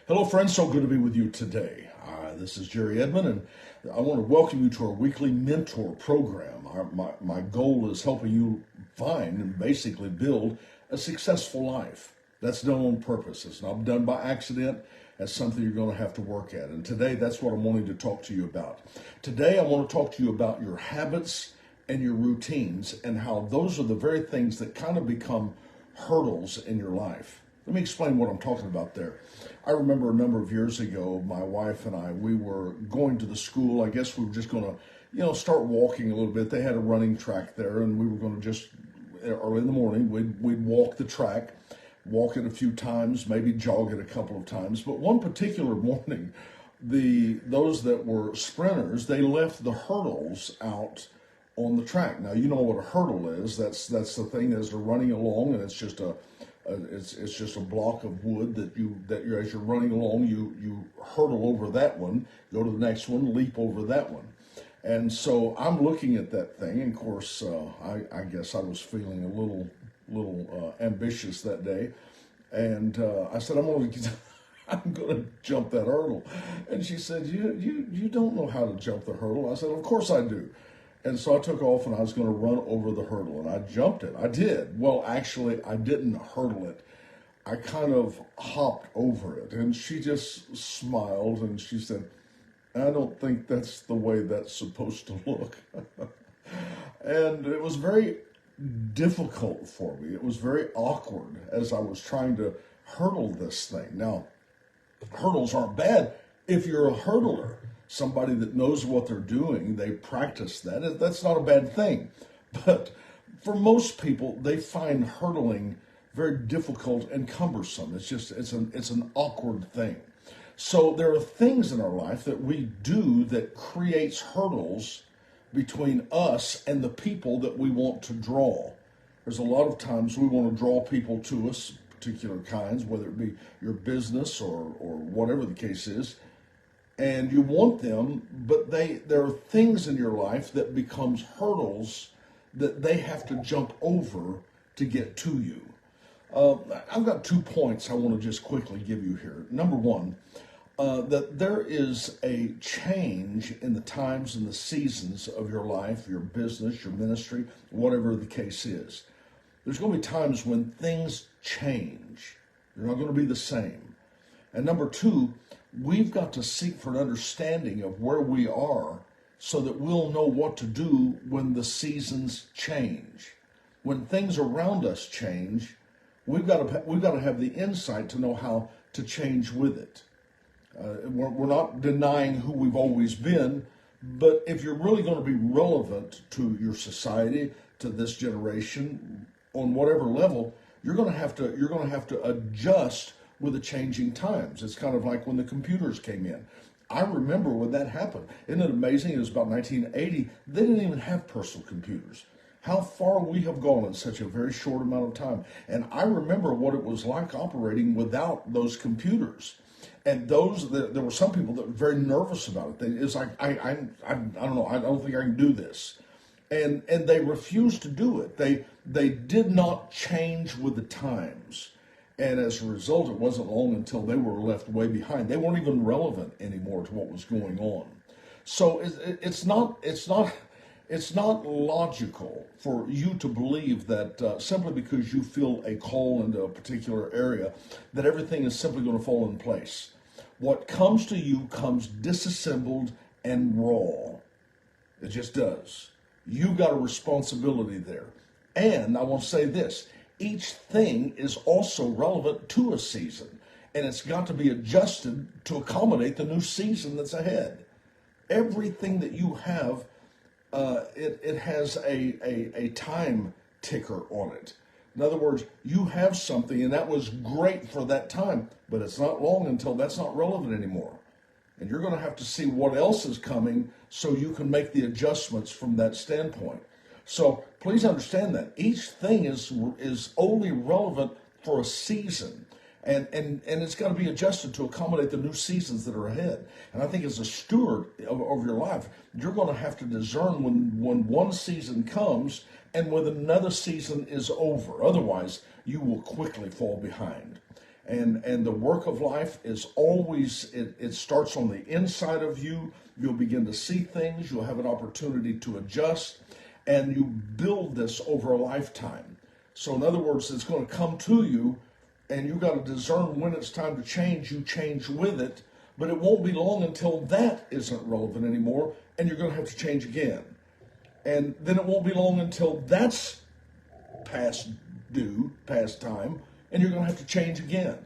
Hello, friends. So good to be with you today. This is Jerry Edmond, and I want to welcome you to our weekly mentor program. My goal is helping you find and basically build a successful life. That's done on purpose. It's not done by accident. That's something you're going to have to work at. And today, that's what I'm wanting to talk to you about. Today, I want to talk to you about your habits and your routines and how those are the very things that kind of become hurdles in your life. Let me explain what I'm talking about there. I remember a number of years ago, my wife and I, we were going to the school. I guess we were just going to, start walking a little bit. They had a running track there, and we were going to just, early in the morning, we'd walk the track, walk it a few times, maybe jog it a couple of times. But one particular morning, those that were sprinters, they left the hurdles out on the track. Now, you know what a hurdle is. That's the thing as they're running along, and it's just a block of wood that you as you're running along, you hurdle over that one, go to the next one, leap over that one. And so I'm looking at that thing, and of course I guess I was feeling a little ambitious that day, and I said, I'm going to jump that hurdle. And she said, you don't know how to jump the hurdle. I said, of course I do. And so I took off and I was going to run over the hurdle, and I jumped it. I did. Well, actually, I didn't hurdle it. I kind of hopped over it. And she just smiled and she said, I don't think that's the way that's supposed to look. And it was very difficult for me. It was very awkward as I was trying to hurdle this thing. Now, hurdles aren't bad if you're a hurdler. Somebody that knows what they're doing, they practice that. That's not a bad thing. But for most people, they find hurdling very difficult and cumbersome. It's an awkward thing. So there are things in our life that we do that creates hurdles between us and the people that we want to draw. There's a lot of times we want to draw people to us, particular kinds, whether it be your business or whatever the case is. And you want them, but there are things in your life that becomes hurdles that they have to jump over to get to you. I've got 2 points I want to just quickly give you here. Number one, that there is a change in the times and the seasons of your life, your business, your ministry, whatever the case is. There's going to be times when things change. They're not going to be the same. And number two, we've got to seek for an understanding of where we are so that we'll know what to do when the seasons change. When things around us change, we've got to have the insight to know how to change with it. We're not denying who we've always been, but if you're really going to be relevant to your society, to this generation, on whatever level, you're going to have to adjust with the changing times. It's kind of like when the computers came in. I remember when that happened. Isn't it amazing? It was about 1980. They didn't even have personal computers. How far we have gone in such a very short amount of time. And I remember what it was like operating without those computers. And there were some people that were very nervous about it. It's like, I don't know, I don't think I can do this. And they refused to do it. They did not change with the times. And as a result, it wasn't long until they were left way behind. They weren't even relevant anymore to what was going on. So it's not logical for you to believe that simply because you feel a call into a particular area, that everything is simply going to fall in place. What comes to you comes disassembled and raw. It just does. You've got a responsibility there. And I want to say this. Each thing is also relevant to a season, and it's got to be adjusted to accommodate the new season that's ahead. Everything that you have, it has a time ticker on it. In other words, you have something, and that was great for that time, but it's not long until that's not relevant anymore. And you're going to have to see what else is coming so you can make the adjustments from that standpoint. So please understand that each thing is only relevant for a season, and it's got to be adjusted to accommodate the new seasons that are ahead. And I think as a steward of your life, you're going to have to discern when one season comes and when another season is over. Otherwise, you will quickly fall behind. And the work of life is always, it starts on the inside of you. You'll begin to see things. You'll have an opportunity to adjust. And you build this over a lifetime. So in other words, it's going to come to you, and you've got to discern when it's time to change. You change with it, but it won't be long until that isn't relevant anymore, and you're going to have to change again. And then it won't be long until that's past due, past time, and you're going to have to change again.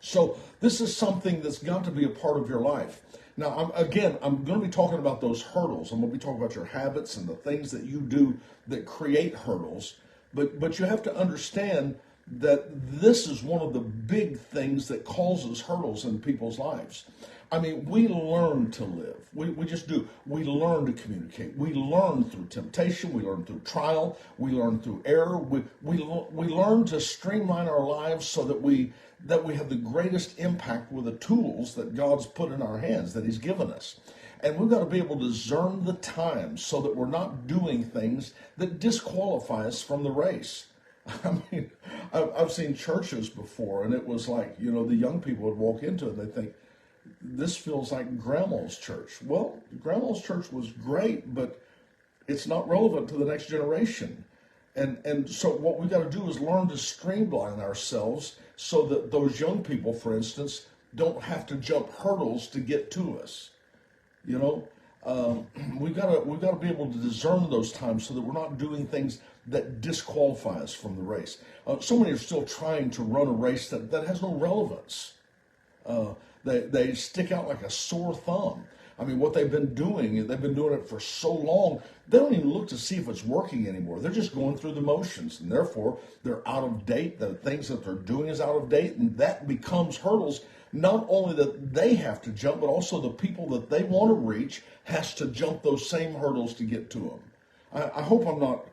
So this is something that's got to be a part of your life. Now, I'm going to be talking about those hurdles. I'm going to be talking about your habits and the things that you do that create hurdles. But you have to understand that this is one of the big things that causes hurdles in people's lives. I mean, we learn to live. We just do. We learn to communicate. We learn through temptation. We learn through trial. We learn through error. We learn to streamline our lives so that we have the greatest impact with the tools that God's put in our hands, that He's given us. And we've got to be able to discern the times so that we're not doing things that disqualify us from the race. I mean, I've seen churches before, and it was like, the young people would walk into it and they think, this feels like grandma's church. Well, grandma's church was great, but it's not relevant to the next generation. And so what we've got to do is learn to streamline ourselves so that those young people, for instance, don't have to jump hurdles to get to us. We've got to be able to discern those times so that we're not doing things that disqualify us from the race. So many are still trying to run a race that has no relevance. They stick out like a sore thumb. I mean, what they've been doing it for so long, they don't even look to see if it's working anymore. They're just going through the motions, and therefore they're out of date. The things that they're doing is out of date, and that becomes hurdles. Not only that they have to jump, but also the people that they want to reach has to jump those same hurdles to get to them. I hope I'm not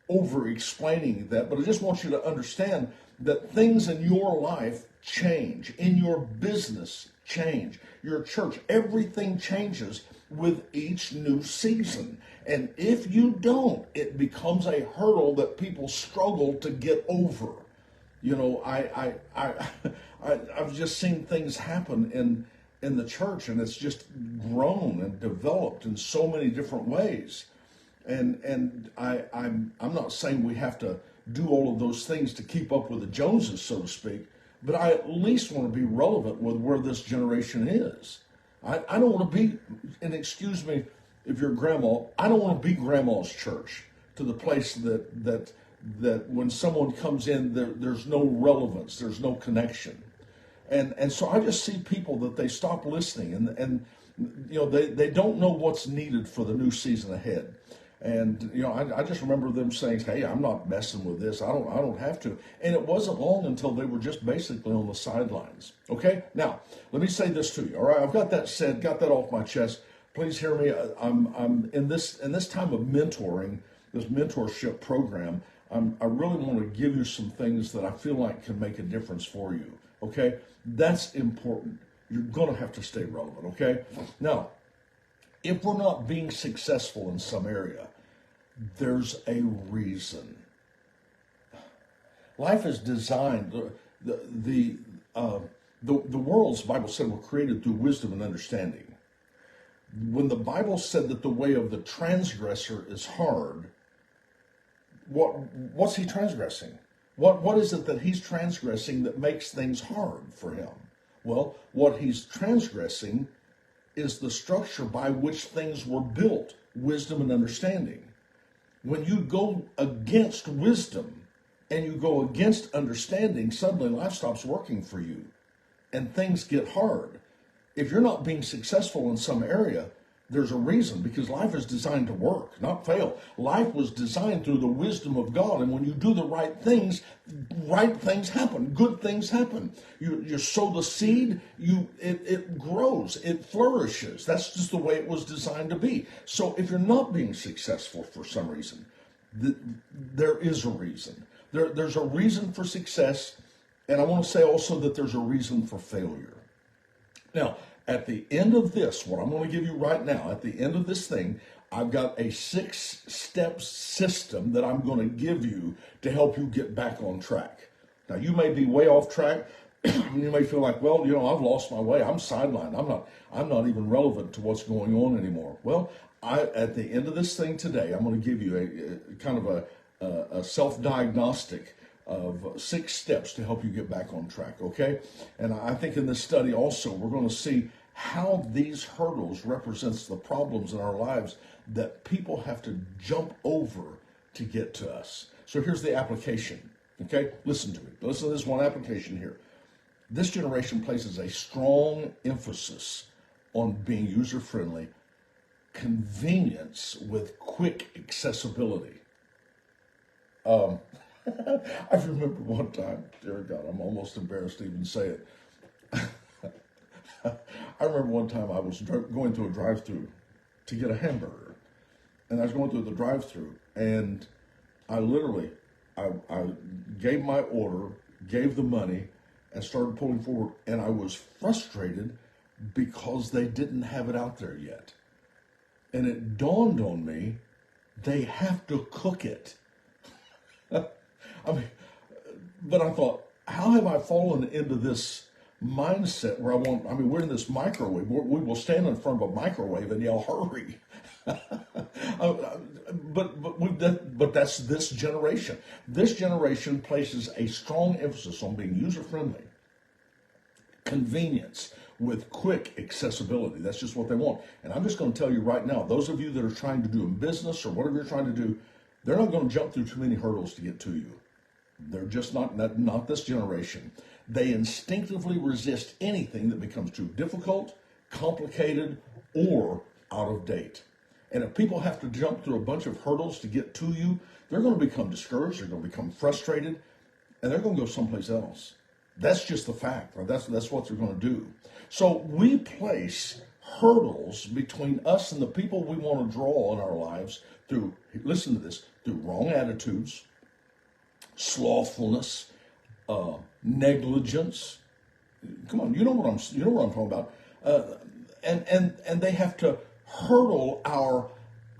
over-explaining that, but I just want you to understand that things in your life change, in your business change, your church, everything changes with each new season. And if you don't, it becomes a hurdle that people struggle to get over. I've just seen things happen in the church, and it's just grown and developed in so many different ways. And I'm not saying we have to do all of those things to keep up with the Joneses, so to speak, but I at least want to be relevant with where this generation is. I don't want to be, and excuse me if you're grandma, I don't want to be grandma's church, to the place that when someone comes in, there's no relevance, there's no connection. And so I just see people that they stop listening, and they don't know what's needed for the new season ahead. And I just remember them saying, "Hey, I'm not messing with this. I don't have to." And it wasn't long until they were just basically on the sidelines. Okay, now let me say this to you. All right, I've got that said, got that off my chest. Please hear me. I'm in this time of mentoring, this mentorship program. I really want to give you some things that I feel like can make a difference for you. Okay, that's important. You're going to have to stay relevant. Okay, now, if we're not being successful in some area, there's a reason. Life is designed. The worlds, the Bible said, were created through wisdom and understanding. When the Bible said that the way of the transgressor is hard, what's he transgressing? What is it that he's transgressing that makes things hard for him? Well, what he's transgressing is the structure by which things were built, wisdom and understanding. When you go against wisdom and you go against understanding, suddenly life stops working for you and things get hard. If you're not being successful in some area, there's a reason, because life is designed to work, not fail. Life was designed through the wisdom of God, and when you do the right things happen, good things happen. You sow the seed, it grows, it flourishes. That's just the way it was designed to be. So if you're not being successful for some reason, there is a reason. There's a reason for success, and I want to say also that there's a reason for failure. Now, at the end of this, what I'm going to give you right now, at the end of this thing, I've got a 6-step system that I'm going to give you to help you get back on track. Now, you may be way off track. You may feel like, well, I've lost my way. I'm sidelined. I'm not even relevant to what's going on anymore. Well, at the end of this thing today, I'm going to give you a kind of a self-diagnostic of 6 steps to help you get back on track, okay? And I think in this study also, we're going to see how these hurdles represents the problems in our lives that people have to jump over to get to us. So here's the application, okay? Listen to me. Listen to this one application here. This generation places a strong emphasis on being user-friendly, convenience with quick accessibility. I remember one time, dear God, I'm almost embarrassed to even say it. I remember one time I was going through a drive-thru to get a hamburger, and I was going through the drive-thru, and I gave my order, gave the money, and started pulling forward, and I was frustrated because they didn't have it out there yet. And it dawned on me, they have to cook it. But I thought, how have I fallen into this mindset where we're in this microwave. We will stand in front of a microwave and yell, hurry. But that's this generation. This generation places a strong emphasis on being user-friendly, convenience with quick accessibility. That's just what they want. And I'm just going to tell you right now, those of you that are trying to do in business or whatever you're trying to do, they're not going to jump through too many hurdles to get to you. They're just not this generation. They instinctively resist anything that becomes too difficult, complicated, or out of date. And if people have to jump through a bunch of hurdles to get to you, they're going to become discouraged, they're going to become frustrated, and they're going to go someplace else. That's just the fact. Right? That's what they're going to do. So we place hurdles between us and the people we want to draw in our lives through, listen to this, through wrong attitudes, slothfulness, negligence. Come on, you know what I'm talking about. And they have to hurdle our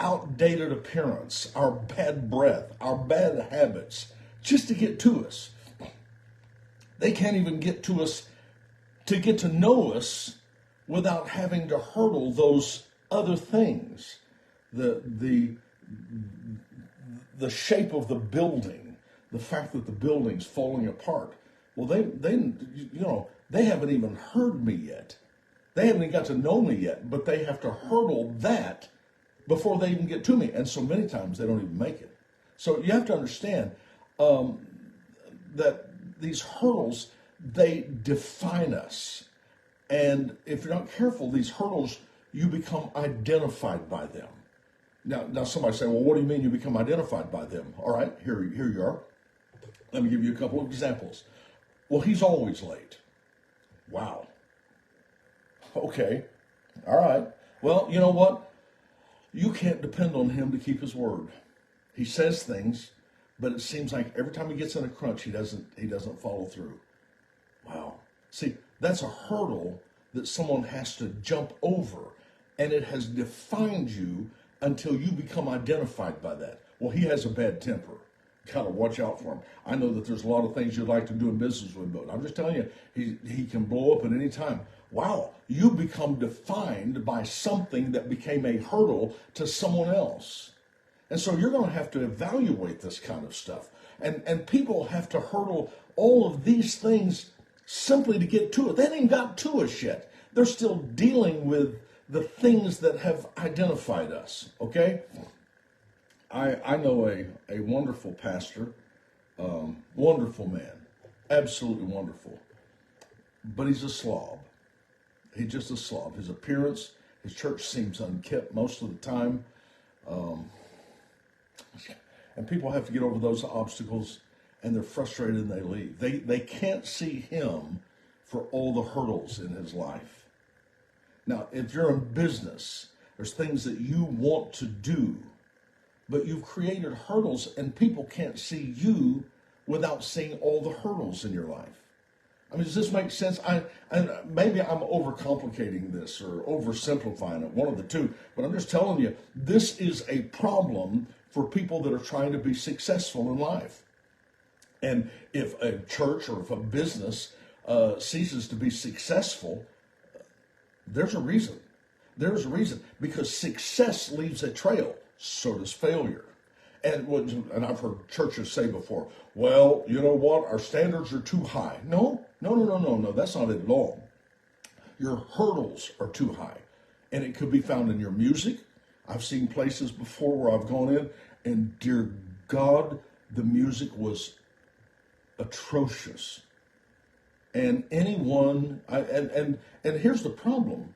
outdated appearance, our bad breath, our bad habits, just to get to us. They can't even get to us to get to know us without having to hurdle those other things. The shape of the building, the fact that the building's falling apart. Well, they haven't even heard me yet. They haven't even got to know me yet, but they have to hurdle that before they even get to me. And so many times they don't even make it. So you have to understand that these hurdles, they define us. And if you're not careful, these hurdles, you become identified by them. Now somebody say, well, what do you mean you become identified by them? All right, here you are. Let me give you a couple of examples. Well, he's always late. Wow. Okay. All right. Well, you know what? You can't depend on him to keep his word. He says things, but it seems like every time he gets in a crunch, he doesn't follow through. Wow. See, that's a hurdle that someone has to jump over, and it has defined you until you become identified by that. Well, he has a bad temper. Got to watch out for him. I know that there's a lot of things you'd like to do in business with, but I'm just telling you, he can blow up at any time. Wow, you become defined by something that became a hurdle to someone else. And so you're going to have to evaluate this kind of stuff. And people have to hurdle all of these things simply to get to it. They haven't even got to us yet. They're still dealing with the things that have identified us, okay? I know a wonderful pastor, wonderful man, absolutely wonderful, but he's a slob. He's just a slob. His appearance, his church seems unkept most of the time, and people have to get over those obstacles, and they're frustrated and they leave. They can't see him for all the hurdles in his life. Now, if you're in business, there's things that you want to do, but you've created hurdles and people can't see you without seeing all the hurdles in your life. I mean, does this make sense? Maybe I'm overcomplicating this or oversimplifying it, one of the two, but I'm just telling you, this is a problem for people that are trying to be successful in life. And if a church or if a business ceases to be successful, there's a reason. There's a reason. Because success leaves a trail, so does failure. And I've heard churches say before, well, you know what, our standards are too high. No, that's not it at all. Your hurdles are too high. And it could be found in your music. I've seen places before where I've gone in, and dear God, the music was atrocious. And and here's the problem.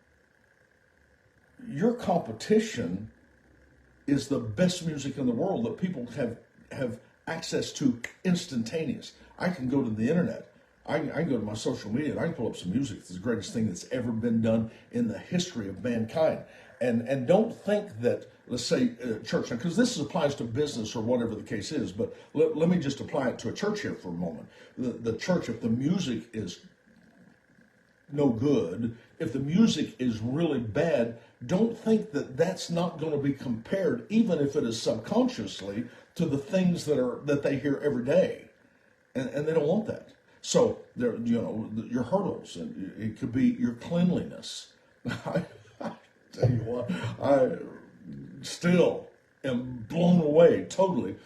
Your competition is the best music in the world that people have access to instantaneous. I can go to the internet. I can go to my social media and I can pull up some music. It's the greatest thing that's ever been done in the history of mankind. And don't think that, let's say, church, because this applies to business or whatever the case is, but let me just apply it to a church here for a moment. The church, if the music is no good, if the music is really bad, don't think that that's not going to be compared, even if it is subconsciously, to the things that they hear every day, and they don't want that. So there, your hurdles, and it could be your cleanliness. I tell you what, I still am blown away totally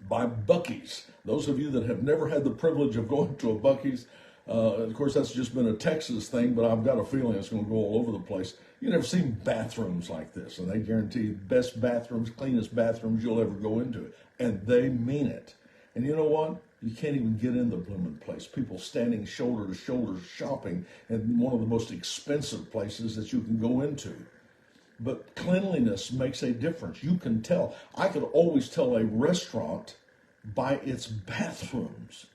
by Buc-ee's. Those of you that have never had the privilege of going to a Buc-ee's, of course, that's just been a Texas thing, but I've got a feeling it's going to go all over the place. You've never seen bathrooms like this, and they guarantee best bathrooms, cleanest bathrooms you'll ever go into, and they mean it. And you know what? You can't even get in the blooming place. People standing shoulder to shoulder shopping in one of the most expensive places that you can go into. But cleanliness makes a difference. You can tell. I could always tell a restaurant by its bathrooms.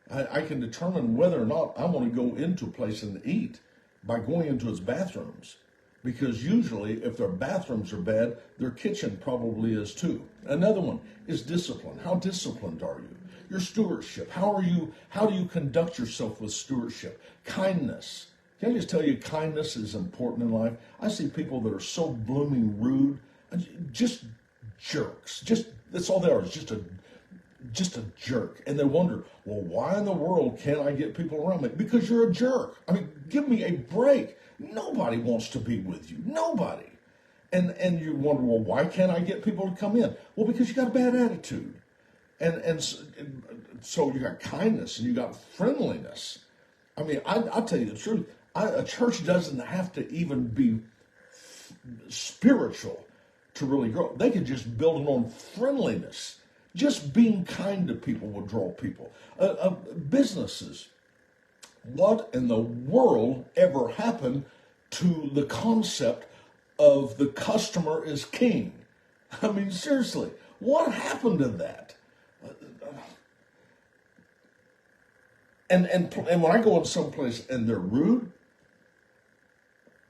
I can determine whether or not I want to go into a place and eat by going into its bathrooms. Because usually, if their bathrooms are bad, their kitchen probably is too. Another one is discipline. How disciplined are you? Your stewardship. How do you conduct yourself with stewardship? Kindness. Can I just tell you, kindness is important in life? I see people that are so blooming rude, just jerks. That's all they are. It's just a jerk. And they wonder, well, why in the world can't I get people around me? Because you're a jerk. I mean, give me a break. Nobody wants to be with you. Nobody. And you wonder, well, why can't I get people to come in? Well, because you got a bad attitude. And so you got kindness and you got friendliness. I mean, I'll tell you the truth. A church doesn't have to even be spiritual to really grow. They could just build it on friendliness. Just being kind to people will draw people. Businesses. What in the world ever happened to the concept of the customer is king? I mean, seriously, what happened to that? And when I go in someplace and they're rude,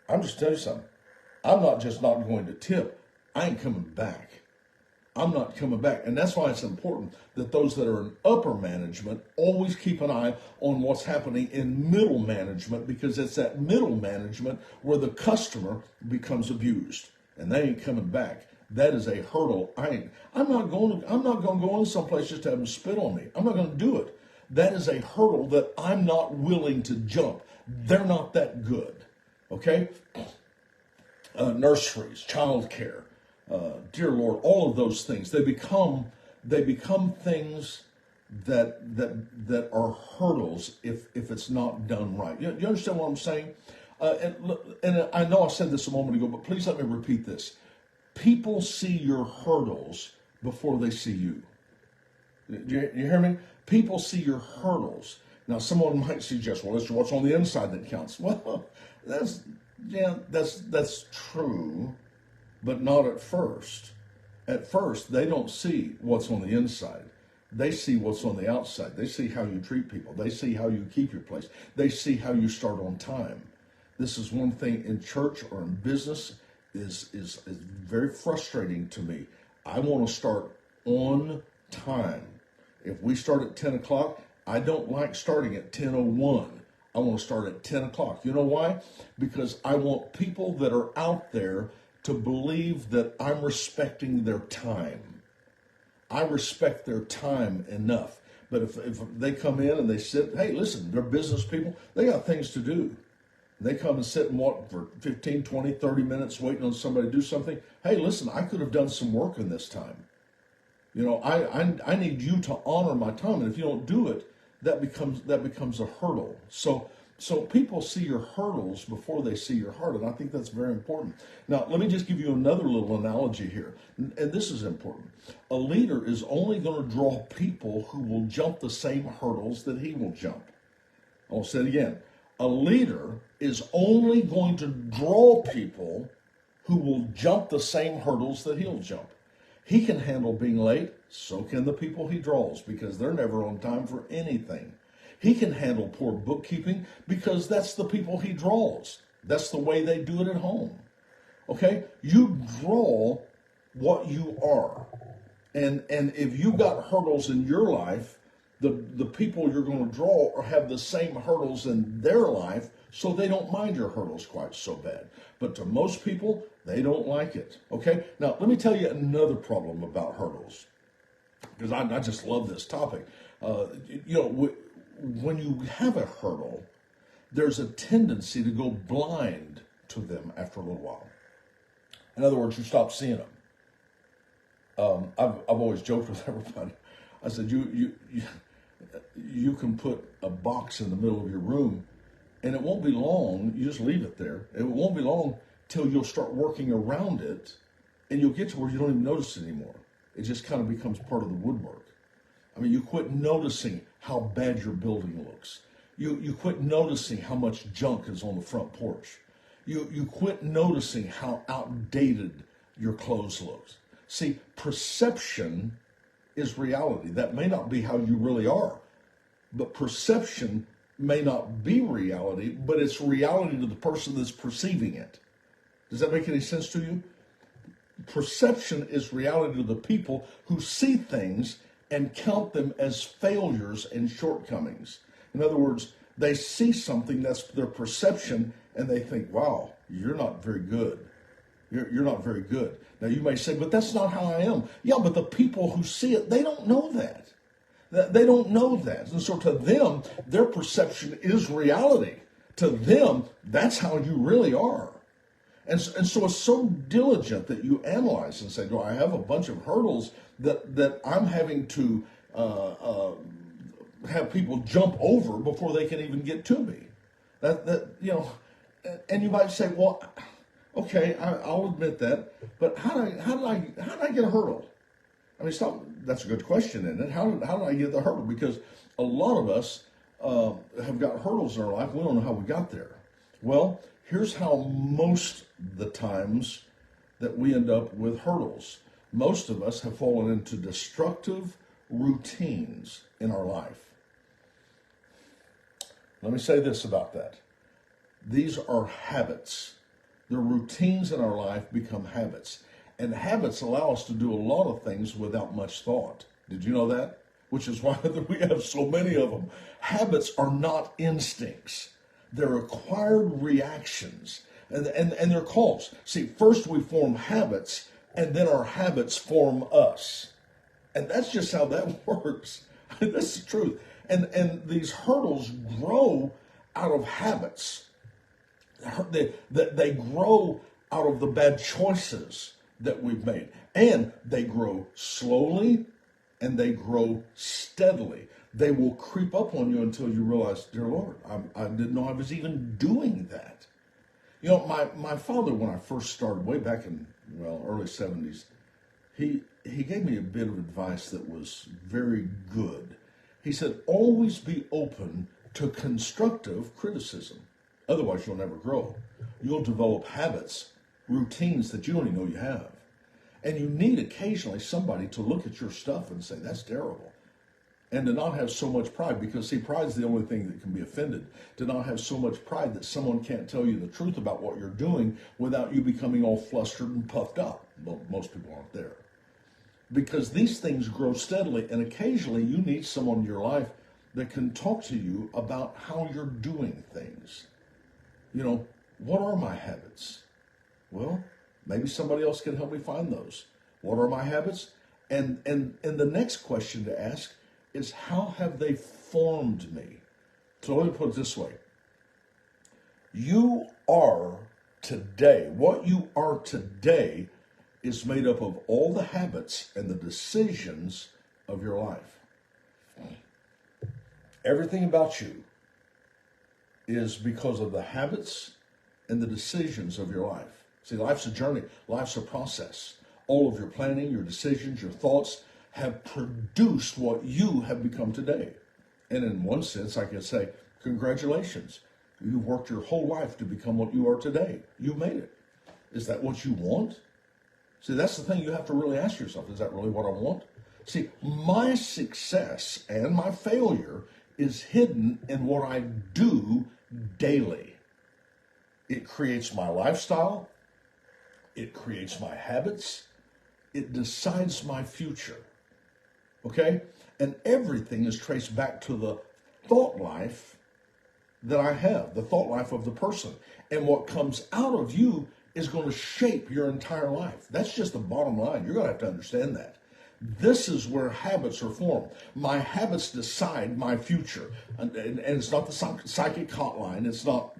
I'm just telling you something. I'm not just not going to tip. I ain't coming back. I'm not coming back. And that's why it's important that those that are in upper management always keep an eye on what's happening in middle management, because it's that middle management where the customer becomes abused and they ain't coming back. That is a hurdle. I'm not going to go in someplace just to have them spit on me. I'm not going to do it. That is a hurdle that I'm not willing to jump. They're not that good. Okay? Nurseries, childcare, dear Lord, all of those things, they become things that are hurdles if it's not done right. You understand what I'm saying? And I know I said this a moment ago, but please let me repeat this. People see your hurdles before they see you. You hear me? People see your hurdles. Now, someone might suggest, well, it's what's on the inside that counts. Well, that's true, but not at first. At first, they don't see what's on the inside. They see what's on the outside. They see how you treat people. They see how you keep your place. They see how you start on time. This is one thing in church or in business is very frustrating to me. I want to start on time. If we start at 10 o'clock, I don't like starting at 10:01. I want to start at 10 o'clock. You know why? Because I want people that are out there to believe that I'm respecting their time. I respect their time enough. But if they come in and they sit, hey, listen, they're business people. They got things to do. They come and sit and walk for 15, 20, 30 minutes waiting on somebody to do something. Hey, listen, I could have done some work in this time. I need you to honor my time, and if you don't do it, that becomes a hurdle. So people see your hurdles before they see your heart, and I think that's very important. Now, let me just give you another little analogy here, and this is important. A leader is only going to draw people who will jump the same hurdles that he will jump. I'll say it again. A leader is only going to draw people who will jump the same hurdles that he'll jump. He can handle being late, so can the people he draws, because they're never on time for anything. He can handle poor bookkeeping because that's the people he draws. That's the way they do it at home. Okay? You draw what you are. And if you got hurdles in your life, the people you're going to draw have the same hurdles in their life, so they don't mind your hurdles quite so bad. But to most people, they don't like it. Okay? Now, let me tell you another problem about hurdles, because I just love this topic. When you have a hurdle, there's a tendency to go blind to them after a little while. In other words, you stop seeing them. I've always joked with everybody. I said, you can put a box in the middle of your room, and it won't be long. You just leave it there. It won't be long till you'll start working around it, and you'll get to where you don't even notice it anymore. It just kind of becomes part of the woodwork. I mean, you quit noticing how bad your building looks. You quit noticing how much junk is on the front porch. You quit noticing how outdated your clothes look. See, perception is reality. That may not be how you really are, but perception may not be reality, but it's reality to the person that's perceiving it. Does that make any sense to you? Perception is reality to the people who see things and count them as failures and shortcomings. In other words, they see something, that's their perception, and they think, wow, you're not very good. You're not very good. Now you may say, but that's not how I am. Yeah, but the people who see it, they don't know that. They don't know that. And so to them, their perception is reality. To them, that's how you really are. And so it's so diligent that you analyze and say, do I have a bunch of hurdles that I'm having to have people jump over before they can even get to me? And you might say, well, okay, I'll admit that, but how did I get a hurdle? I mean, that's a good question, isn't it? How did I get the hurdle? Because a lot of us have got hurdles in our life. We don't know how we got there. Well, here's how most the times that we end up with hurdles. Most of us have fallen into destructive routines in our life. Let me say this about that. These are habits. The routines in our life become habits. And habits allow us to do a lot of things without much thought. Did you know that? Which is why we have so many of them. Habits are not instincts. They're acquired reactions. And they're calls. See, first we form habits, and then our habits form us. And that's just how that works. That's the truth. And these hurdles grow out of habits. They grow out of the bad choices that we've made. And they grow slowly and they grow steadily. They will creep up on you until you realize, dear Lord, I didn't know I was even doing that. You know, my father, when I first started way back in, early 70s, he gave me a bit of advice that was very good. He said, always be open to constructive criticism. Otherwise, you'll never grow. You'll develop habits, routines that you don't even know you have. And you need occasionally somebody to look at your stuff and say, that's terrible. And to not have so much pride, because see, pride is the only thing that can be offended. To not have so much pride that someone can't tell you the truth about what you're doing without you becoming all flustered and puffed up. Well, most people aren't there. Because these things grow steadily, and occasionally you need someone in your life that can talk to you about how you're doing things. You know, what are my habits? Well, maybe somebody else can help me find those. What are my habits? And the next question to ask, is how have they formed me? So let me put it this way. You are today, what you are today is made up of all the habits and the decisions of your life. Everything about you is because of the habits and the decisions of your life. See, life's a journey, life's a process. All of your planning, your decisions, your thoughts have produced what you have become today. And in one sense, I can say, congratulations. You've worked your whole life to become what you are today. You made it. Is that what you want? See, that's the thing you have to really ask yourself. Is that really what I want? See, my success and my failure is hidden in what I do daily. It creates my lifestyle. It creates my habits. It decides my future. Okay? And everything is traced back to the thought life that I have, the thought life of the person. And what comes out of you is going to shape your entire life. That's just the bottom line. You're going to have to understand that. This is where habits are formed. My habits decide my future. And it's not the psychic hotline. It's not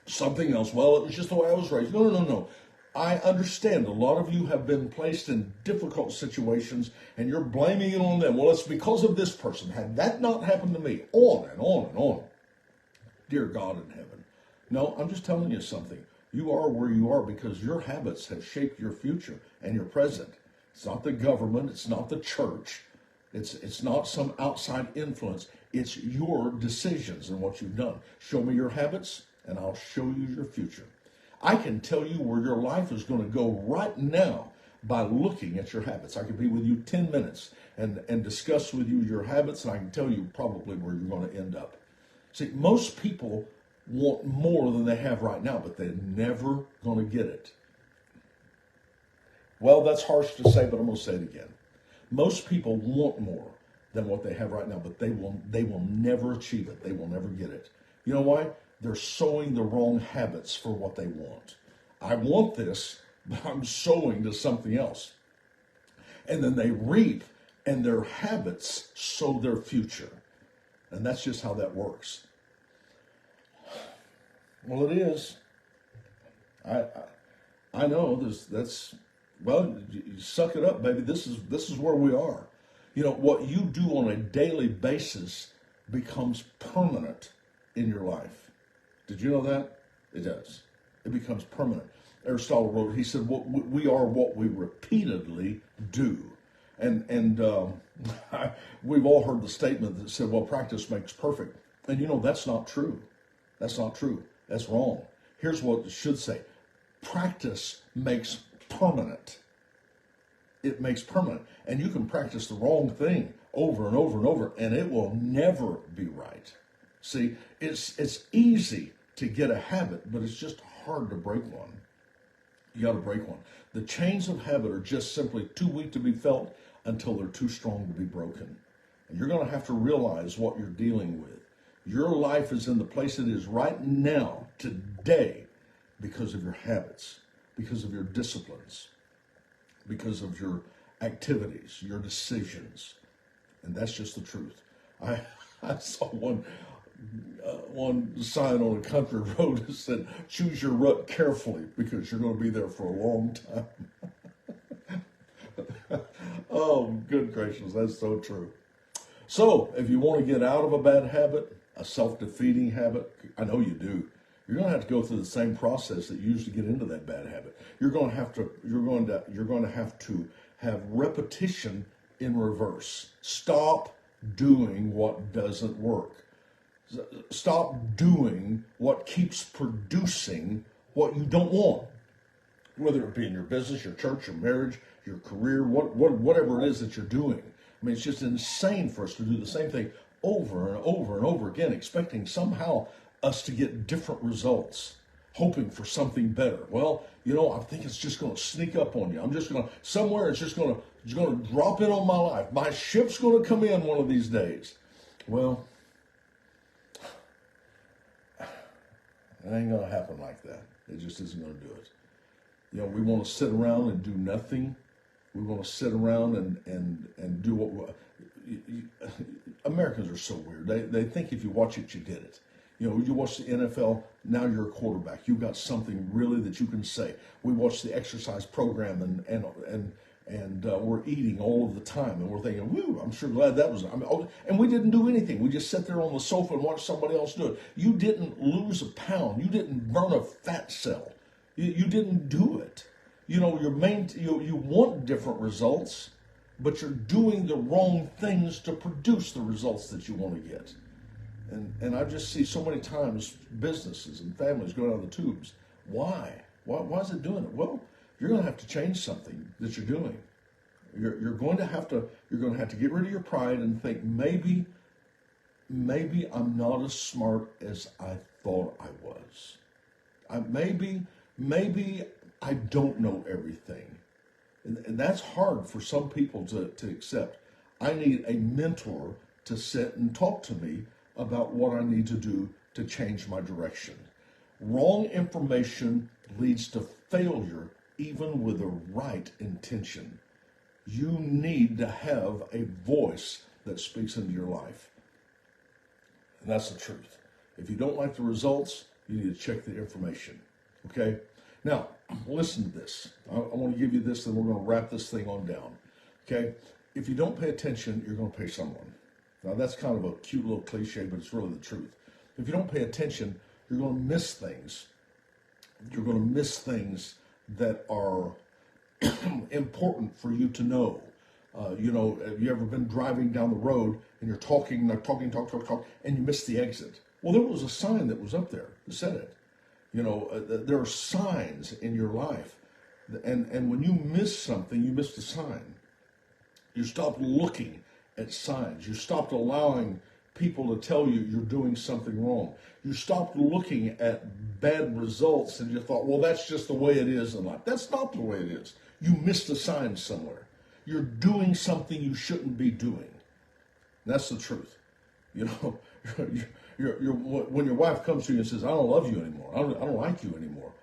something else. Well, it was just the way I was raised. No. I understand a lot of you have been placed in difficult situations and you're blaming it on them. Well, it's because of this person. Had that not happened to me, on and on and on. Dear God in heaven. No, I'm just telling you something. You are where you are because your habits have shaped your future and your present. It's not the government. It's not the church. It's not some outside influence. It's your decisions and what you've done. Show me your habits and I'll show you your future. I can tell you where your life is going to go right now by looking at your habits. I could be with you 10 minutes and discuss with you your habits, and I can tell you probably where you're going to end up. See, most people want more than they have right now, but they're never going to get it. Well, that's harsh to say, but I'm going to say it again. Most people want more than what they have right now, but they will never achieve it. They will never get it. You know why? They're sowing the wrong habits for what they want. I want this, but I'm sowing to something else. And then they reap, and their habits sow their future. And that's just how that works. Well, it is. I know well, you suck it up, baby. This is where we are. You know, what you do on a daily basis becomes permanent in your life. Did you know that? It does. It becomes permanent. Aristotle wrote, he said, we are what we repeatedly do. And we've all heard the statement that said, well, practice makes perfect. And you know, that's not true. That's not true. That's wrong. Here's what it should say. Practice makes permanent. It makes permanent. And you can practice the wrong thing over and over and over, and it will never be right. See, it's easy to get a habit, but it's just hard to break one. You got to break one. The chains of habit are just simply too weak to be felt until they're too strong to be broken. And you're going to have to realize what you're dealing with. Your life is in the place it is right now, today, because of your habits, because of your disciplines, because of your activities, your decisions. And that's just the truth. I saw one sign on a country road that said, choose your rut carefully because you're going to be there for a long time. Oh, good gracious, that's so true. So, if you want to get out of a bad habit, a self-defeating habit, I know you do, you're going to have to go through the same process that you used to get into that bad habit. You're going to have to have repetition in reverse. Stop doing what doesn't work. Stop doing what keeps producing what you don't want, whether it be in your business, your church, your marriage, your career, whatever it is that you're doing. I mean, it's just insane for us to do the same thing over and over and over again, expecting somehow us to get different results, hoping for something better. Well, you know, I think it's just going to sneak up on you. I'm just going to, somewhere it's going to drop in on my life. My ship's going to come in one of these days. Well, it ain't going to happen like that. It just isn't going to do it. You know, we want to sit around and do nothing We want to sit around and do what Americans are so weird. They think if you watch it, you get it. You know, you watch the NFL, now you're a quarterback. You've got something really that you can say. We watch the exercise program and we're eating all of the time, and we're thinking, "Woo! I'm sure glad that was." And we didn't do anything. We just sat there on the sofa and watched somebody else do it. You didn't lose a pound. You didn't burn a fat cell. You didn't do it. You know, you want different results, but you're doing the wrong things to produce the results that you want to get. And I just see so many times businesses and families going out of the tubes. Why? Why is it doing it? Well, you're going to have to change something that you're doing. You're going to have to get rid of your pride and think, maybe I'm not as smart as I thought I was. Maybe I don't know everything. And that's hard for some people to accept. I need a mentor to sit and talk to me about what I need to do to change my direction. Wrong information leads to failure, even with the right intention. You need to have a voice that speaks into your life. And that's the truth. If you don't like the results, you need to check the information. Okay? Now, listen to this. I want to give you this, then we're going to wrap this thing on down. Okay? If you don't pay attention, you're going to pay someone. Now, that's kind of a cute little cliche, but it's really the truth. If you don't pay attention, you're going to miss things. You're going to miss things that are important for you to know. You know, have you ever been driving down the road and you're talking, and you miss the exit? Well, there was a sign that was up there that said it. You know, there are signs in your life. And when you miss something, you miss the sign. You stop looking at signs. You stopped allowing people to tell you you're doing something wrong. You stopped looking at bad results and you thought, well, that's just the way it is in life. That's not the way it is. You missed a sign somewhere. You're doing something you shouldn't be doing. That's the truth. You know, when your wife comes to you and says, I don't love you anymore, I don't like you anymore,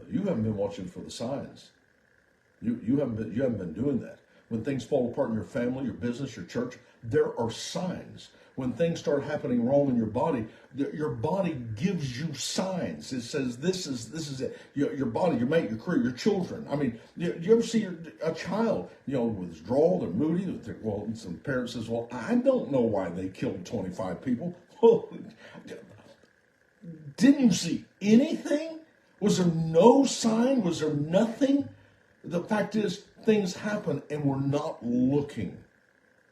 you haven't been watching for the signs. You haven't been doing that. When things fall apart in your family, your business, your church, there are signs. When things start happening wrong in your body gives you signs. It says this is it. Your body, your mate, your career, your children. I mean, you ever see a child, you know, withdrawal, they're moody. Well, some parents says, well, I don't know why they killed 25 people. Well, didn't you see anything? Was there no sign? Was there nothing? The fact is, things happen and we're not looking.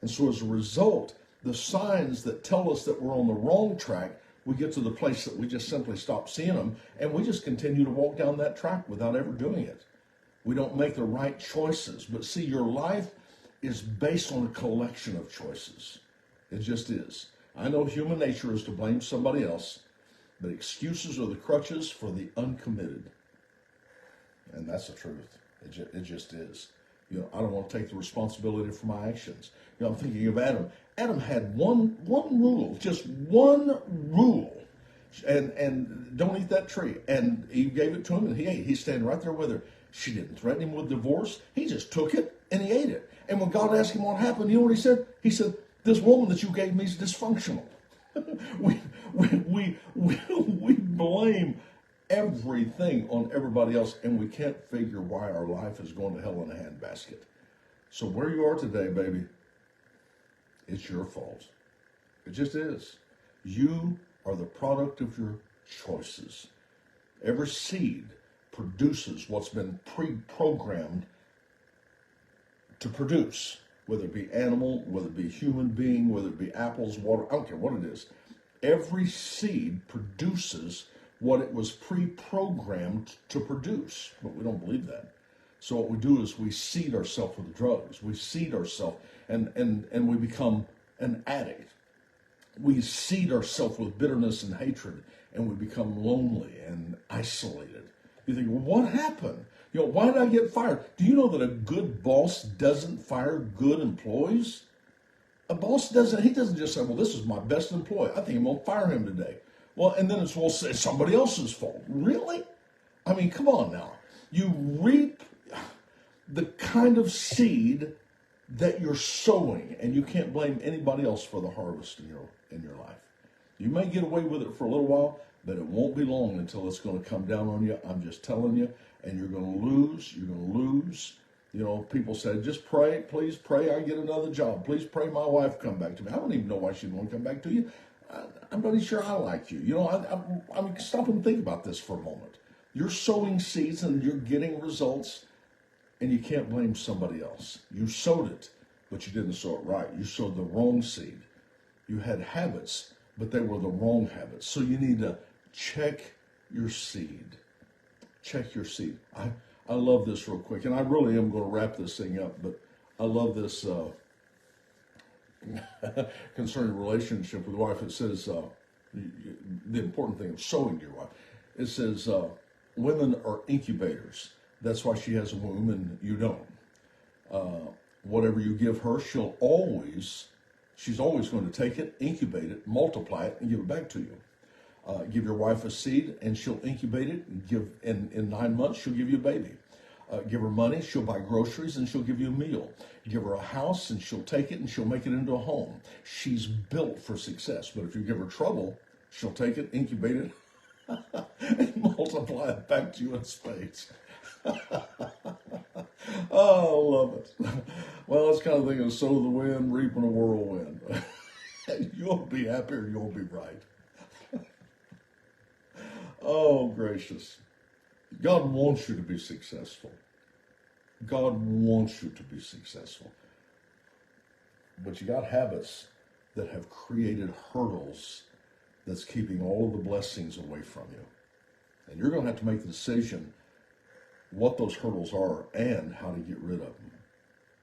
And so as a result, the signs that tell us that we're on the wrong track, we get to the place that we just simply stop seeing them and we just continue to walk down that track without ever doing it. We don't make the right choices. But see, your life is based on a collection of choices. It just is. I know human nature is to blame somebody else, but excuses are the crutches for the uncommitted. And that's the truth. It just is. You know, I don't want to take the responsibility for my actions. You know, I'm thinking of Adam. Adam had one rule, just one rule, and don't eat that tree. And Eve gave it to him, and he ate. He's standing right there with her. She didn't threaten him with divorce. He just took it and he ate it. And when God asked him what happened, you know what he said? He said, "This woman that you gave me is dysfunctional." we blame everything on everybody else, and we can't figure why our life is going to hell in a handbasket. So where you are today, baby, it's your fault. It just is. You are the product of your choices. Every seed produces what's been pre-programmed to produce, whether it be animal, whether it be human being, whether it be apples, water, I don't care what it is. Every seed produces what it was pre-programmed to produce, but we don't believe that. So what we do is we seed ourselves with drugs. We seed ourselves and we become an addict. We seed ourselves with bitterness and hatred, and we become lonely and isolated. You think, well, what happened? You know, why did I get fired? Do you know that a good boss doesn't fire good employees? A boss doesn't, he doesn't just say, well, this is my best employee. I think I'm going to fire him today. Well, and then it's, well, it's somebody else's fault. Really? I mean, come on now. You reap the kind of seed that you're sowing, and you can't blame anybody else for the harvest in your life. You may get away with it for a little while, but it won't be long until it's going to come down on you. I'm just telling you, and you're going to lose. You're going to lose. You know, people say, just pray, please pray I get another job. Please pray my wife come back to me. I don't even know why she'd want to come back to you. I'm not even sure I like you. You know, I mean, stop and think about this for a moment. You're sowing seeds and you're getting results, and you can't blame somebody else. You sowed it, but you didn't sow it right. You sowed the wrong seed. You had habits, but they were the wrong habits. So you need to check your seed. Check your seed. I love this real quick, and I really am going to wrap this thing up, but I love this concerning relationship with wife. It says the important thing of sowing your wife. It says women are incubators. That's why she has a womb and you don't. Whatever you give her, she's always going to take it, incubate it, multiply it, and give it back to you. Give your wife a seed and she'll incubate it and give in 9 months she'll give you a baby. Give her money, she'll buy groceries and she'll give you a meal. Give her a house and she'll take it and she'll make it into a home. She's built for success. But if you give her trouble, she'll take it, incubate it, and multiply it back to you in spades. Oh, I love it. Well, it's kind of thing of sow the wind, reap in a whirlwind. You'll be happy or you'll be right. Oh, gracious. God wants you to be successful. God wants you to be successful. But you got habits that have created hurdles that's keeping all of the blessings away from you. And you're going to have to make the decision what those hurdles are and how to get rid of them,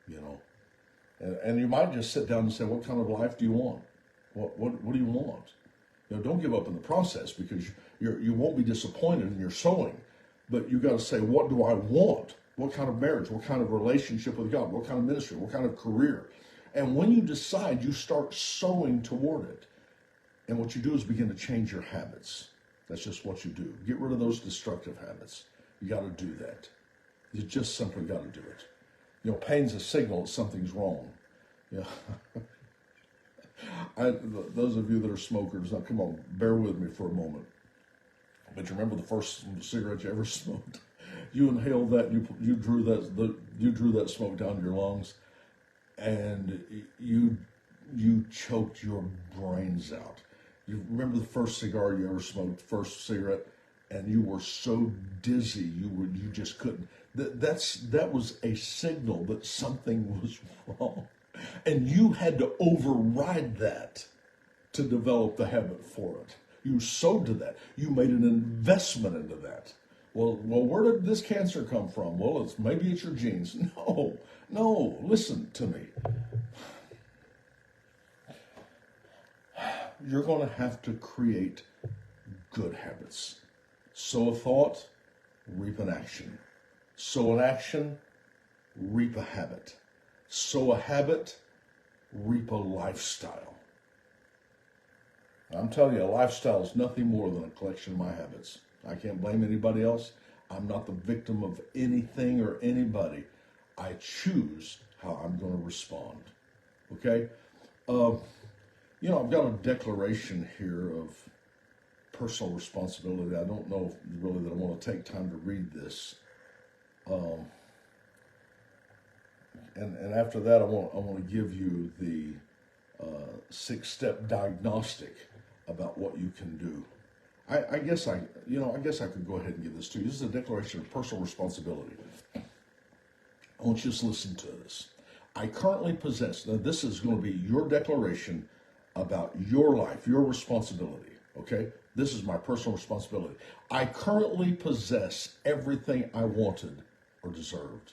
you know. And you might just sit down and say, what kind of life do you want? What do you want? You know, don't give up in the process, because you won't be disappointed in your sowing. But you got to say, what do I want? What kind of marriage? What kind of relationship with God? What kind of ministry? What kind of career? And when you decide, you start sowing toward it. And what you do is begin to change your habits. That's just what you do. Get rid of those destructive habits. You got to do that. You just simply got to do it. You know, pain's a signal that something's wrong. Yeah. Those of you that are smokers, now come on, bear with me for a moment. But you remember the first cigarette you ever smoked? You inhaled that, you drew that smoke down your lungs, and you choked your brains out. You remember the first cigar you ever smoked, first cigarette, and you were so dizzy you just couldn't. That was a signal that something was wrong, and you had to override that to develop the habit for it. You sowed to that. You made an investment into that. Well, where did this cancer come from? Well, maybe it's your genes. No, listen to me. You're going to have to create good habits. Sow a thought, reap an action. Sow an action, reap a habit. Sow a habit, reap a lifestyle. I'm telling you, a lifestyle is nothing more than a collection of my habits. I can't blame anybody else. I'm not the victim of anything or anybody. I choose how I'm going to respond. Okay? You know, I've got a declaration here of personal responsibility. I don't know really that I want to take time to read this. And after that, I want to give you the 6-step diagnostic about what you can do. I guess I could go ahead and give this to you. This is a declaration of personal responsibility. I want you to listen to this. I currently possess, now this is going to be your declaration about your life, your responsibility, okay? This is my personal responsibility. I currently possess everything I wanted or deserved.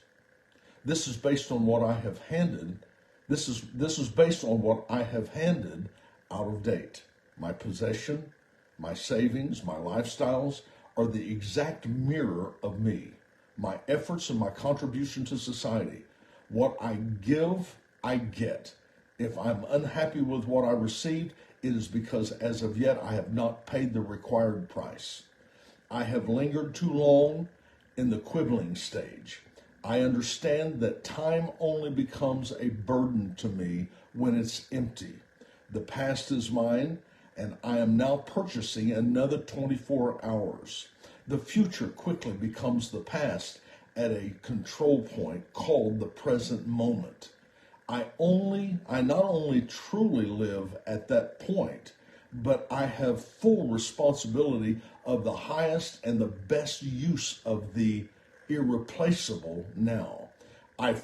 This is based on what I have handed. This is based on what I have handed out of date. My possession, my savings, my lifestyles are the exact mirror of me. My efforts and my contribution to society. What I give, I get. If I'm unhappy with what I received, it is because as of yet I have not paid the required price. I have lingered too long in the quibbling stage. I understand that time only becomes a burden to me when it's empty. The past is mine, and I am now purchasing another 24 hours. The future quickly becomes the past at a control point called the present moment. I not only truly live at that point, but I have full responsibility of the highest and the best use of the irreplaceable now. I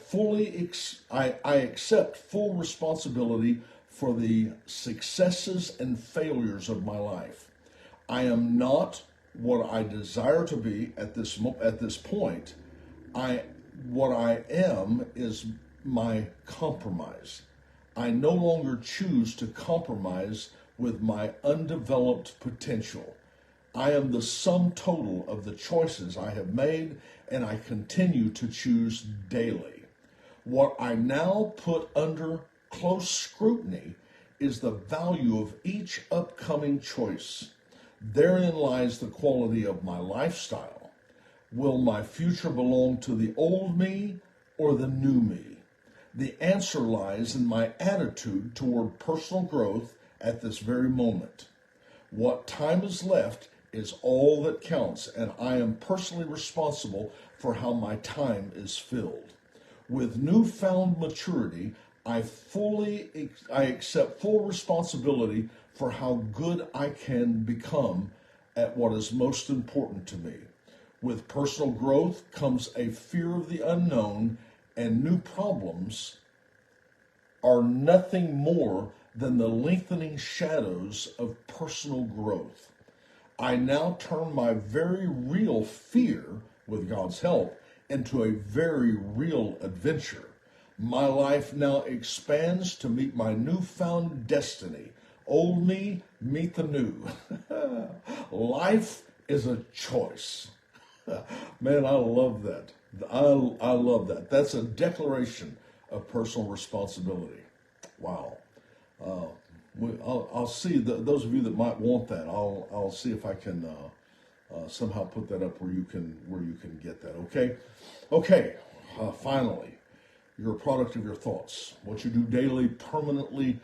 accept full responsibility for the successes and failures of my life. I am not what I desire to be at this point. What I am is my compromise. I no longer choose to compromise with my undeveloped potential. I am the sum total of the choices I have made, and I continue to choose daily. What I now put under close scrutiny is the value of each upcoming choice. Therein lies the quality of my lifestyle. Will my future belong to the old me or the new me? The answer lies in my attitude toward personal growth at this very moment. What time is left is all that counts, and I am personally responsible for how my time is filled. With newfound maturity, I accept full responsibility for how good I can become at what is most important to me. With personal growth comes a fear of the unknown, and new problems are nothing more than the lengthening shadows of personal growth. I now turn my very real fear, with God's help, into a very real adventure. My life now expands to meet my newfound destiny. Old me, meet the new. Life is a choice. Man, I love that. I love that. That's a declaration of personal responsibility. Wow. I'll see those of you that might want that. I'll see if I can somehow put that up where you can get that. Okay. Finally, you're a product of your thoughts. What you do daily permanently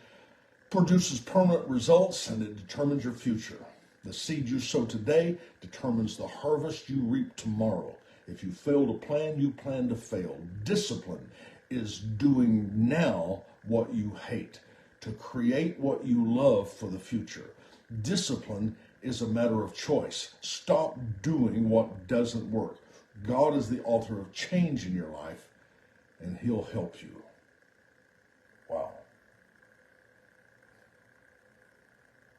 produces permanent results, and it determines your future. The seed you sow today determines the harvest you reap tomorrow. If you fail to plan, you plan to fail. Discipline is doing now what you hate to create what you love for the future. Discipline is a matter of choice. Stop doing what doesn't work. God is the author of change in your life, and He'll help you. Wow.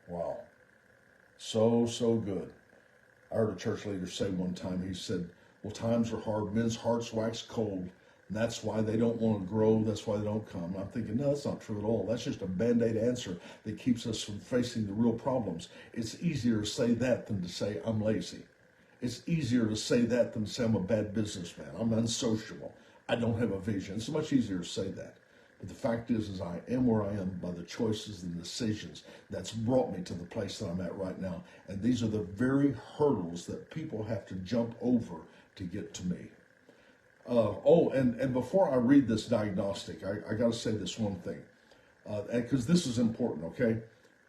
Wow. So good. I heard a church leader say one time, he said, well, times are hard. Men's hearts wax cold. And that's why they don't want to grow. That's why they don't come. And I'm thinking, no, that's not true at all. That's just a Band-Aid answer that keeps us from facing the real problems. It's easier to say that than to say I'm lazy. It's easier to say that than to say I'm a bad businessman. I'm unsociable. I don't have a vision. It's much easier to say that. But the fact is I am where I am by the choices and decisions that's brought me to the place that I'm at right now. And these are the very hurdles that people have to jump over to get to me. And before I read this diagnostic, I got to say this one thing, because this is important, okay?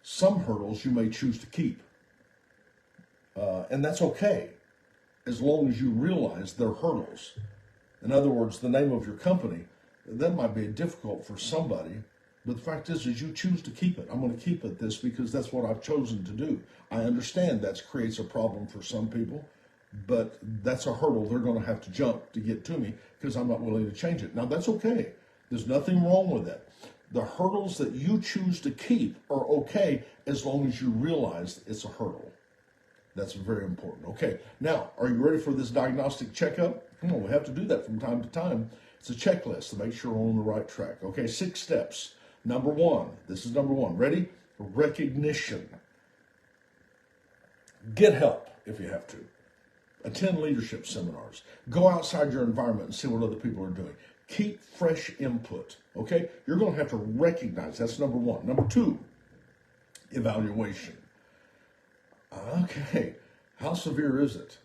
Some hurdles you may choose to keep, and that's okay, as long as you realize they're hurdles. In other words, the name of your company, that might be difficult for somebody, but the fact is you choose to keep it. I'm going to keep it this because that's what I've chosen to do. I understand that creates a problem for some people, but that's a hurdle they're going to have to jump to get to me because I'm not willing to change it. Now, that's okay. There's nothing wrong with that. The hurdles that you choose to keep are okay as long as you realize it's a hurdle. That's very important. Okay, now, are you ready for this diagnostic checkup? Come on, we have to do that from time to time. It's a checklist to make sure we're on the right track. Okay, 6 steps. Number one. Ready? Recognition. Get help if you have to. Attend leadership seminars. Go outside your environment and see what other people are doing. Keep fresh input, okay? You're going to have to recognize. That's number one. Number two, evaluation. Okay, how severe is it?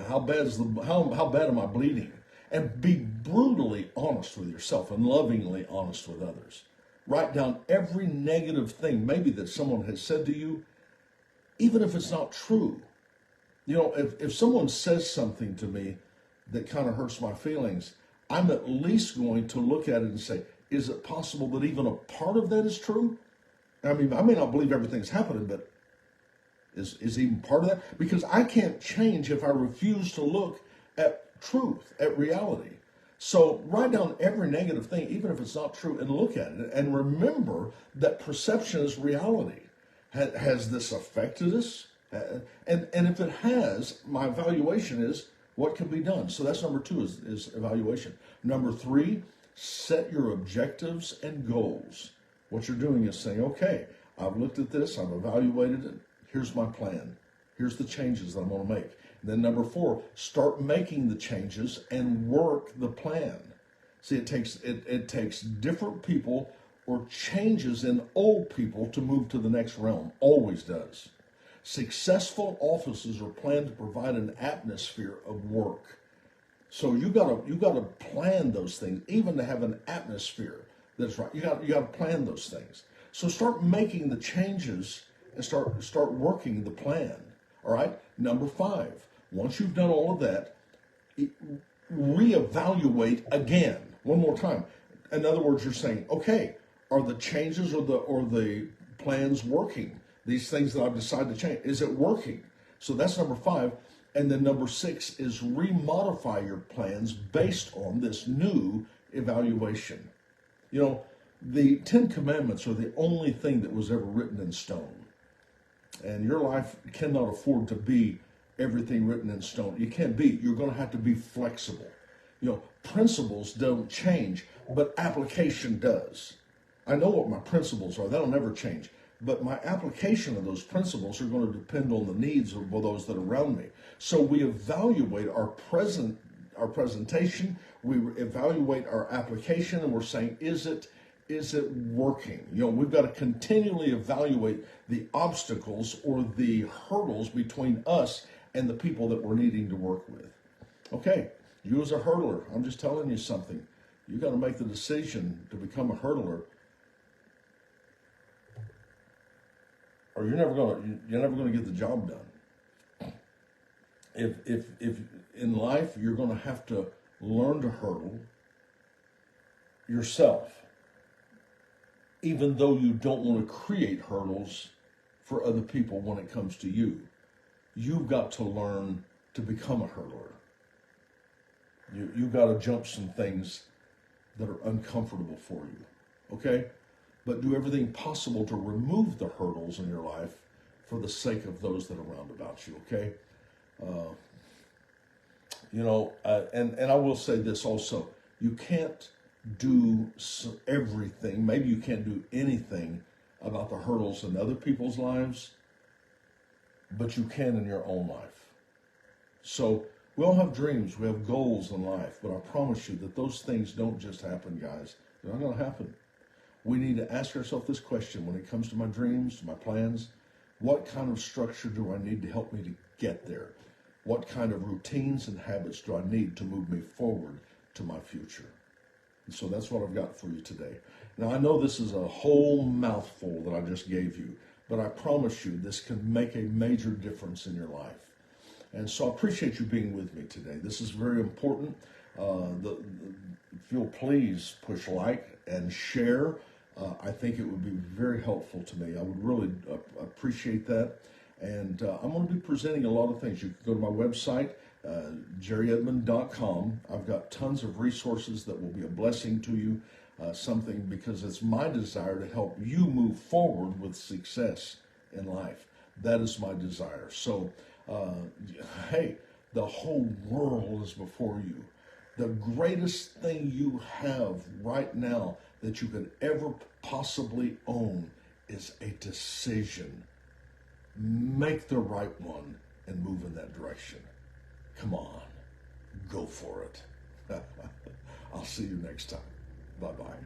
How bad am I bleeding? and be brutally honest with yourself and lovingly honest with others. Write down every negative thing maybe that someone has said to you, even if it's not true. You know, if someone says something to me that kind of hurts my feelings, I'm at least going to look at it and say, is it possible that even a part of that is true? I mean, I may not believe everything's happening, but is even part of that? Because I can't change if I refuse to look at truth, at reality. So write down every negative thing, even if it's not true, and look at it. And remember that perception is reality. Has this affected us? And if it has, my evaluation is what can be done. So that's number 2 is evaluation. Number 3, set your objectives and goals. What you're doing is saying, okay, I've looked at this, I've evaluated it, here's my plan. Here's the changes that I'm going to make. And then number 4, start making the changes and work the plan. See, it takes different people or changes in old people to move to the next realm. Always does. Successful offices are planned to provide an atmosphere of work. So you gotta plan those things, even to have an atmosphere that's right. You gotta plan those things. So start making the changes and start working the plan. All right. Number 5. Once you've done all of that, reevaluate again one more time. In other words, you're saying, okay, are the changes or the plans working? These things that I've decided to change, is it working? So that's number 5. And then number 6 is remodify your plans based on this new evaluation. You know, the 10 Commandments are the only thing that was ever written in stone. And your life cannot afford to be everything written in stone. You can't be. You're going to have to be flexible. You know, principles don't change, but application does. I know what my principles are. That'll never change. But my application of those principles are going to depend on the needs of those that are around me. So we evaluate our presentation, we evaluate our application, and we're saying, is it working? You know, we've got to continually evaluate the obstacles or the hurdles between us and the people that we're needing to work with. Okay, you as a hurdler, I'm just telling you something. You got to make the decision to become a hurdler, or you're never going to get the job done. If in life you're going to have to learn to hurdle yourself, even though you don't want to create hurdles for other people when it comes to you. You've got to learn to become a hurdler. You've got to jump some things that are uncomfortable for you, okay? But do everything possible to remove the hurdles in your life for the sake of those that are around about you, okay? And I will say this also. You can't do everything. Maybe you can't do anything about the hurdles in other people's lives, but you can in your own life. So we all have dreams. We have goals in life, but I promise you that those things don't just happen, guys. They're not going to happen. We need to ask ourselves this question when it comes to my dreams, to my plans. What kind of structure do I need to help me to get there? What kind of routines and habits do I need to move me forward to my future? And so that's what I've got for you today. Now, I know this is a whole mouthful that I just gave you, but I promise you this can make a major difference in your life. And so I appreciate you being with me today. This is very important. If you'll please push like and share, I think it would be very helpful to me. I would really appreciate that. And I'm going to be presenting a lot of things. You can go to my website, jerryedmond.com. I've got tons of resources that will be a blessing to you, something because it's my desire to help you move forward with success in life. That is my desire. So, hey, the whole world is before you. The greatest thing you have right now that you could ever possibly own is a decision. Make the right one and move in that direction. Come on, go for it. I'll see you next time. Bye-bye.